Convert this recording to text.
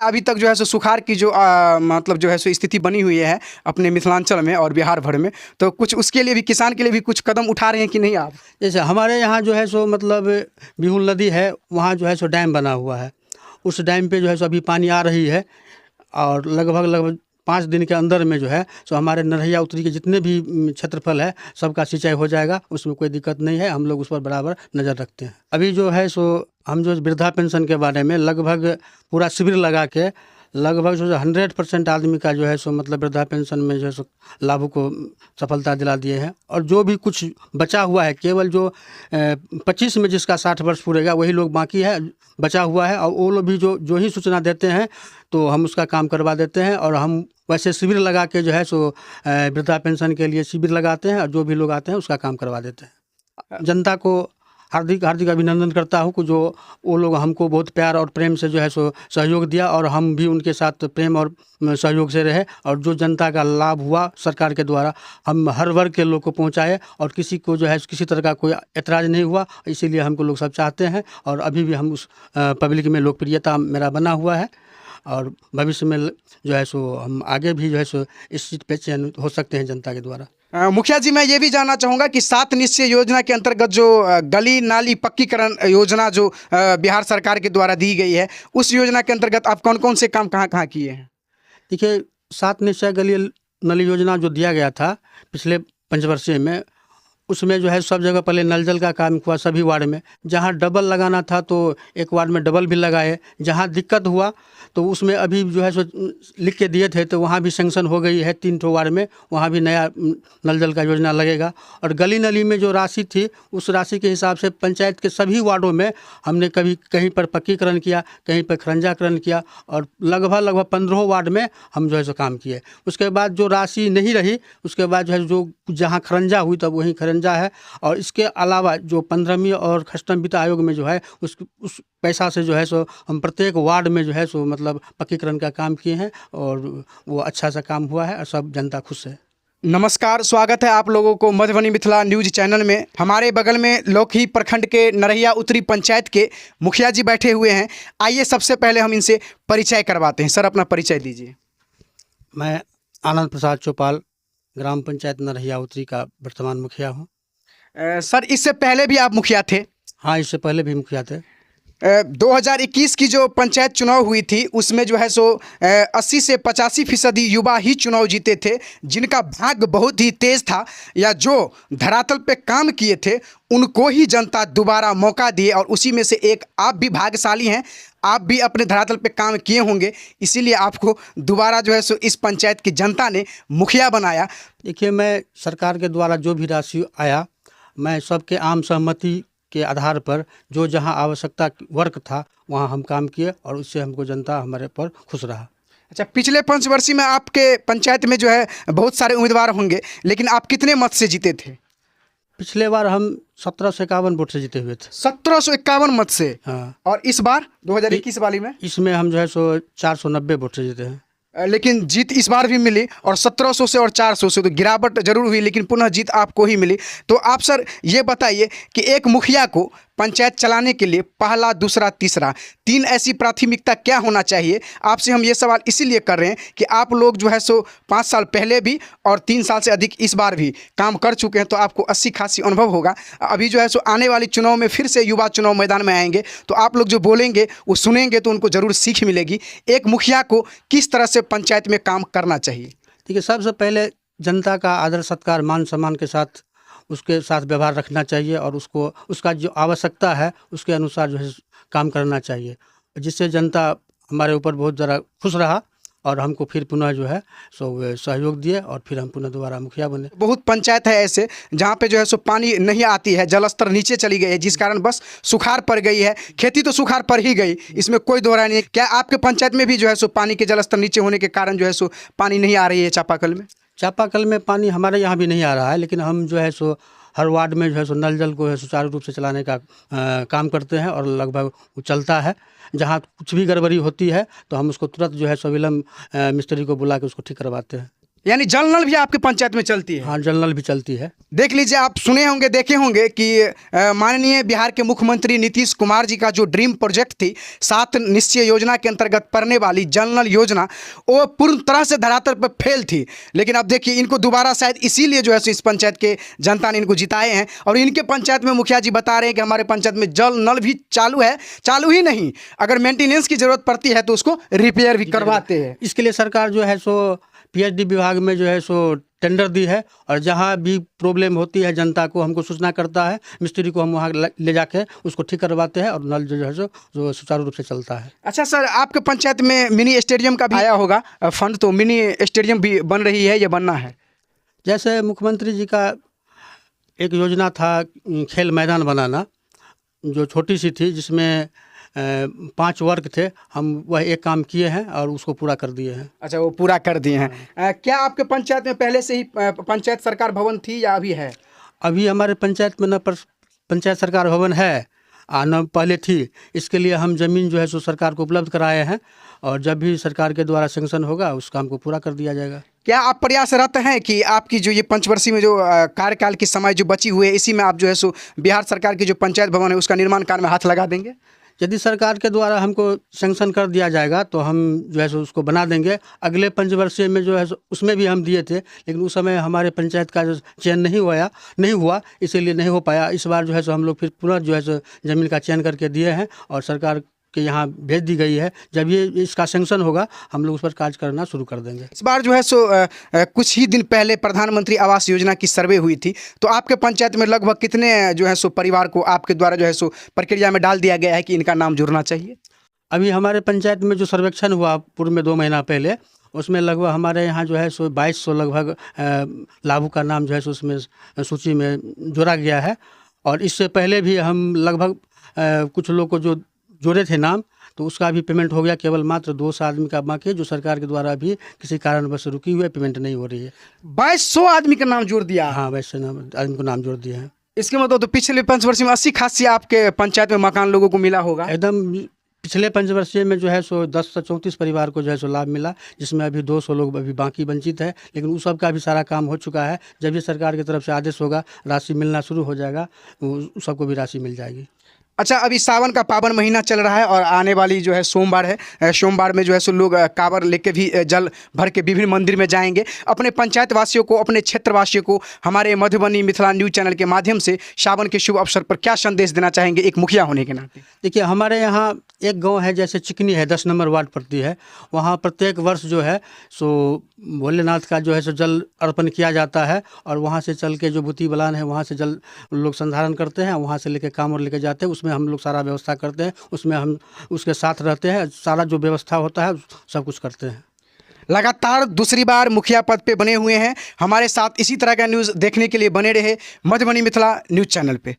अभी तक जो है सो सुखाड़ की जो मतलब जो है सो स्थिति बनी हुई है अपने मिथिलांचल में और बिहार भर में, तो कुछ उसके लिए भी किसान के लिए भी कुछ कदम उठा रहे हैं कि नहीं आप? जैसे हमारे यहाँ जो है सो मतलब बिहुल नदी है, वहाँ जो है सो डैम बना हुआ है। उस डैम पे जो है सो अभी पानी आ रही है और लगभग 5 दिन के अंदर में जो है सो हमारे नरहिया उत्तरी के जितने भी क्षेत्रफल है सबका सिंचाई हो जाएगा। उसमें कोई दिक्कत नहीं है, हम लोग उस पर बराबर नज़र रखते हैं। अभी जो है सो हम जो वृद्धा पेंशन के बारे में लगभग पूरा शिविर लगा के लगभग जो 100% आदमी का जो है सो मतलब वृद्धा पेंशन में जो है सो लाभ को सफलता दिला दिए हैं। और जो भी कुछ बचा हुआ है, केवल जो 25 में जिसका 60 वर्ष पूरेगा वही लोग बाकी है, बचा हुआ है। और वो लोग भी जो ही सूचना देते हैं तो हम उसका काम करवा देते हैं। और हम वैसे शिविर लगा के जो है सो वृद्धा पेंशन के लिए शिविर लगाते हैं और जो भी लोग आते हैं उसका काम करवा देते हैं। जनता को हार्दिक अभिनंदन करता हूँ कि जो वो लोग हमको बहुत प्यार और प्रेम से जो है सो सहयोग दिया और हम भी उनके साथ प्रेम और सहयोग से रहे। और जो जनता का लाभ हुआ सरकार के द्वारा हम हर वर्ग के लोग को पहुँचाए और किसी को जो है किसी तरह का कोई ऐतराज़ नहीं हुआ। इसीलिए हमको लोग सब चाहते हैं और अभी भी हम उस पब्लिक में लोकप्रियता मेरा बना हुआ है। और भविष्य में जो है सो हम आगे भी जो है सो इस सीट पे चयन हो सकते हैं जनता के द्वारा। मुखिया जी, मैं ये भी जानना चाहूँगा कि 7 निश्चय योजना के अंतर्गत जो गली नाली पक्कीकरण योजना जो बिहार सरकार के द्वारा दी गई है, उस योजना के अंतर्गत आप कौन कौन से काम कहाँ कहाँ किए हैं? देखिए, 7 निश्चय गली नली योजना जो दिया गया था पिछले पंचवर्षीय में, उसमें जो है सब जगह पहले नल जल का काम हुआ सभी वार्ड में। जहाँ डबल लगाना था तो एक वार्ड में डबल भी लगाए। जहाँ दिक्कत हुआ तो उसमें अभी जो है सो लिख के दिए थे तो वहाँ भी सेंक्शन हो गई है 3 वार्ड में, वहाँ भी नया नल जल का योजना लगेगा। और गली नली में जो राशि थी उस राशि के हिसाब से पंचायत के सभी वार्डों में हमने कभी कहीं पर पक्कीकरण किया, कहीं पर खरंजाकरण किया और लगभग 15 वार्ड में हम जो है सो काम किए। उसके बाद जो राशि नहीं रही उसके बाद जो है जो जहाँ खरंजा हुई तब वहीं खरंजा है। और इसके अलावा जो 15वीं और कस्टम वित्त आयोग में जो है उस पैसा से जो है सो हम प्रत्येक वार्ड में जो है सो मतलब पक्कीकरण का काम किए हैं और वो अच्छा सा काम हुआ है और सब जनता खुश है। नमस्कार, स्वागत है आप लोगों को मधुबनी मिथिला न्यूज चैनल में। हमारे बगल में लौकी प्रखंड के नरहिया उत्तरी पंचायत के मुखिया जी बैठे हुए हैं। आइए सबसे पहले हम इनसे परिचय करवाते हैं। सर, अपना परिचय दीजिए। मैं आनंद प्रसाद चौपाल, ग्राम पंचायत नरहिया उत्तरी का वर्तमान मुखिया हूँ। सर, इससे पहले भी आप मुखिया थे? हाँ, इससे पहले भी मुखिया थे। 2021 की जो पंचायत चुनाव हुई थी उसमें जो है सो 80 से 85% युवा ही चुनाव जीते थे, जिनका भाग्य बहुत ही तेज था या जो धरातल पे काम किए थे उनको ही जनता दोबारा मौका दिए। और उसी में से एक आप भी भाग्यशाली हैं, आप भी अपने धरातल पे काम किए होंगे, इसीलिए आपको दोबारा जो है सो इस पंचायत की जनता ने मुखिया बनाया। देखिए, मैं सरकार के द्वारा जो भी राशि आया मैं सबके आम सहमति के आधार पर जो जहां आवश्यकता वर्क था वहां हम काम किए और उससे हमको जनता हमारे पर खुश रहा। अच्छा, पिछले पंचवर्षीय में आपके पंचायत में जो है बहुत सारे उम्मीदवार होंगे, लेकिन आप कितने मत से जीते थे? पिछले बार हम 1751 वोट से जीते हुए थे। 1751 मत से? हाँ। और इस बार 2021 वाली में? इसमें हम जो है सो 490 वोट से जीते हैं। लेकिन जीत इस बार भी मिली और 1700 से और 400 से तो गिरावट जरूर हुई, लेकिन पुनः जीत आपको ही मिली। तो आप सर ये बताइए कि एक मुखिया को पंचायत चलाने के लिए पहला, दूसरा, तीसरा 3 ऐसी प्राथमिकता क्या होना चाहिए? आपसे हम ये सवाल इसीलिए कर रहे हैं कि आप लोग जो है सो 5 साल पहले भी और 3 साल से अधिक इस बार भी काम कर चुके हैं, तो आपको अच्छी खासी अनुभव होगा। अभी जो है सो आने वाली चुनाव में फिर से युवा चुनाव मैदान में आएंगे तो आप लोग जो बोलेंगे वो सुनेंगे तो उनको ज़रूर सीख मिलेगी। एक मुखिया को किस तरह से पंचायत में काम करना चाहिए? देखिए, सबसे पहले जनता का आदर सत्कार मान सम्मान के साथ उसके साथ व्यवहार रखना चाहिए और उसको उसका जो आवश्यकता है उसके अनुसार जो है काम करना चाहिए, जिससे जनता हमारे ऊपर बहुत ज़रा खुश रहा और हमको फिर पुनः जो है सो सहयोग दिए और फिर हम पुनः दोबारा मुखिया बने। बहुत पंचायत है ऐसे जहाँ पे जो है सो पानी नहीं आती है, जल स्तर नीचे चली गई है, जिस कारण बस सुखाड़ पड़ गई है। खेती तो सुखाड़ पड़ ही गई, इसमें कोई दोहराई नहीं है। क्या आपके पंचायत में भी जो है सो पानी के जल स्तर नीचे होने के कारण जो है सो पानी नहीं आ रही है चापाकल में? चापाकल में पानी हमारे यहाँ भी नहीं आ रहा है, लेकिन हम जो है सो हर वार्ड में जो है सो नल जल को है सुचारू रूप से चलाने का काम करते हैं और लगभग वो चलता है। जहाँ कुछ भी गड़बड़ी होती है तो हम उसको तुरंत जो है सो विलम्ब मिस्त्री को बुला के उसको ठीक करवाते हैं। यानी जल नल भी आपके पंचायत में चलती है? हाँ, जल नल भी चलती है। देख लीजिए, आप सुने होंगे, देखे होंगे कि माननीय बिहार के मुख्यमंत्री नीतीश कुमार जी का जो ड्रीम प्रोजेक्ट थी 7 निश्चय योजना के अंतर्गत पड़ने वाली जल नल योजना, वो पूर्ण तरह से धरातल पर फेल थी। लेकिन अब देखिए, इनको दोबारा शायद इसीलिए जो है सो इस पंचायत के जनता ने इनको जिताए हैं। और इनके पंचायत में मुखिया जी बता रहे हैं कि हमारे पंचायत में जल नल भी चालू है, चालू ही नहीं, अगर मेंटेनेंस की ज़रूरत पड़ती है तो उसको रिपेयर भी करवाते हैं। इसके लिए सरकार जो है सो पीएचडी विभाग में जो है सो टेंडर दी है, और जहाँ भी प्रॉब्लम होती है जनता को हमको सूचना करता है, मिस्त्री को हम वहाँ ले जाके उसको ठीक करवाते हैं, और नल जो है सो जो सुचारू रूप से चलता है। अच्छा सर, आपके पंचायत में मिनी स्टेडियम का भी आया होगा फंड, तो मिनी स्टेडियम भी बन रही है या बनना है? जैसे मुख्यमंत्री जी का एक योजना था खेल मैदान बनाना, जो छोटी सी थी, जिसमें 5 वर्ग थे, हम वह एक काम किए हैं और उसको पूरा कर दिए हैं। अच्छा, वो पूरा कर दिए हैं। क्या आपके पंचायत में पहले से ही पंचायत सरकार भवन थी या अभी है? अभी हमारे पंचायत में न पंचायत सरकार भवन है, न पहले थी। इसके लिए हम ज़मीन जो है सो सरकार को उपलब्ध कराए हैं, और जब भी सरकार के द्वारा सैंक्शन होगा उस काम को पूरा कर दिया जाएगा। क्या आप प्रयासरत हैं कि आपकी जो ये पंचवर्षीय में जो कार्यकाल की समय जो बची हुई है, इसी में आप जो है सो बिहार सरकार की जो पंचायत भवन है उसका निर्माण कार्य में हाथ लगा देंगे? यदि सरकार के द्वारा हमको सैंक्शन कर दिया जाएगा तो हम जो है सो उसको बना देंगे। अगले पंचवर्षीय में जो है सो उसमें भी हम दिए थे, लेकिन उस समय हमारे पंचायत का जो चयन नहीं हुआ, इसीलिए नहीं हो पाया। इस बार जो है सो हम लोग फिर पुनः जो है सो ज़मीन का चयन करके दिए हैं, और सरकार के यहाँ भेज दी गई है। जब ये इसका सैंक्शन होगा हम लोग उस पर कार्य करना शुरू कर देंगे। इस बार जो है सो कुछ ही दिन पहले प्रधानमंत्री आवास योजना की सर्वे हुई थी, तो आपके पंचायत में लगभग कितने जो है सो परिवार को आपके द्वारा जो है सो प्रक्रिया में डाल दिया गया है कि इनका नाम जुड़ना चाहिए? अभी हमारे पंचायत में जो सर्वेक्षण हुआ पूर्व में 2 महीना पहले, उसमें लगभग हमारे यहाँ जो है सो 2200 लगभग लाभुक का नाम जो है सो उसमें सूची में जोड़ा गया है। और इससे पहले भी हम लगभग कुछ लोग को जो जोड़े थे नाम, तो उसका भी पेमेंट हो गया। केवल मात्र 200 आदमी का बाकी, जो सरकार के द्वारा भी किसी कारणवश रुकी हुई है, पेमेंट नहीं हो रही है। 2200 आदमी का नाम जोड़ दिया? हाँ, 2200 आदमी को नाम जोड़ दिए हैं। इसके मतलब तो पिछले पंचवर्षीय में 80 खासी आपके पंचायत में मकान लोगों को मिला होगा? एकदम पिछले पंचवर्षीय में जो है सो 10 से 34 परिवार को जो है सो लाभ मिला, जिसमें अभी 200 लोग अभी बाकी वंचित है, लेकिन उस सब का भी सारा काम हो चुका है। जब भी सरकार की तरफ से आदेश होगा, राशि मिलना शुरू हो जाएगा, उस सबको भी राशि मिल जाएगी। अच्छा, अभी सावन का पावन महीना चल रहा है और आने वाली जो है सोमवार है, सोमवार में जो है सो लोग कांवर लेके भी जल भर के विभिन्न मंदिर में जाएंगे। अपने पंचायत वासियों को, अपने क्षेत्र वासियों को हमारे मधुबनी मिथिला न्यूज़ चैनल के माध्यम से सावन के शुभ अवसर पर क्या संदेश देना चाहेंगे एक मुखिया होने के नाते? देखिए, हमारे यहाँ एक गांव है, जैसे चिकनी है, 10 नंबर वार्ड पड़ती है। वहाँ प्रत्येक वर्ष जो है सो भोलेनाथ का जो है सो जल अर्पण किया जाता है, और वहाँ से चल के जो बुती बलान है वहाँ से जल लोग संधारण करते हैं, वहाँ से लेके कांवर लेके जाते हैं। उसमें हम लोग सारा व्यवस्था करते हैं, उसमें हम उसके साथ रहते हैं, सारा जो व्यवस्था होता है सब कुछ करते हैं। लगातार दूसरी बार मुखिया पद पे बने हुए हैं। हमारे साथ इसी तरह का न्यूज़ देखने के लिए बने रहे मधुबनी मिथिला न्यूज़ चैनल पे।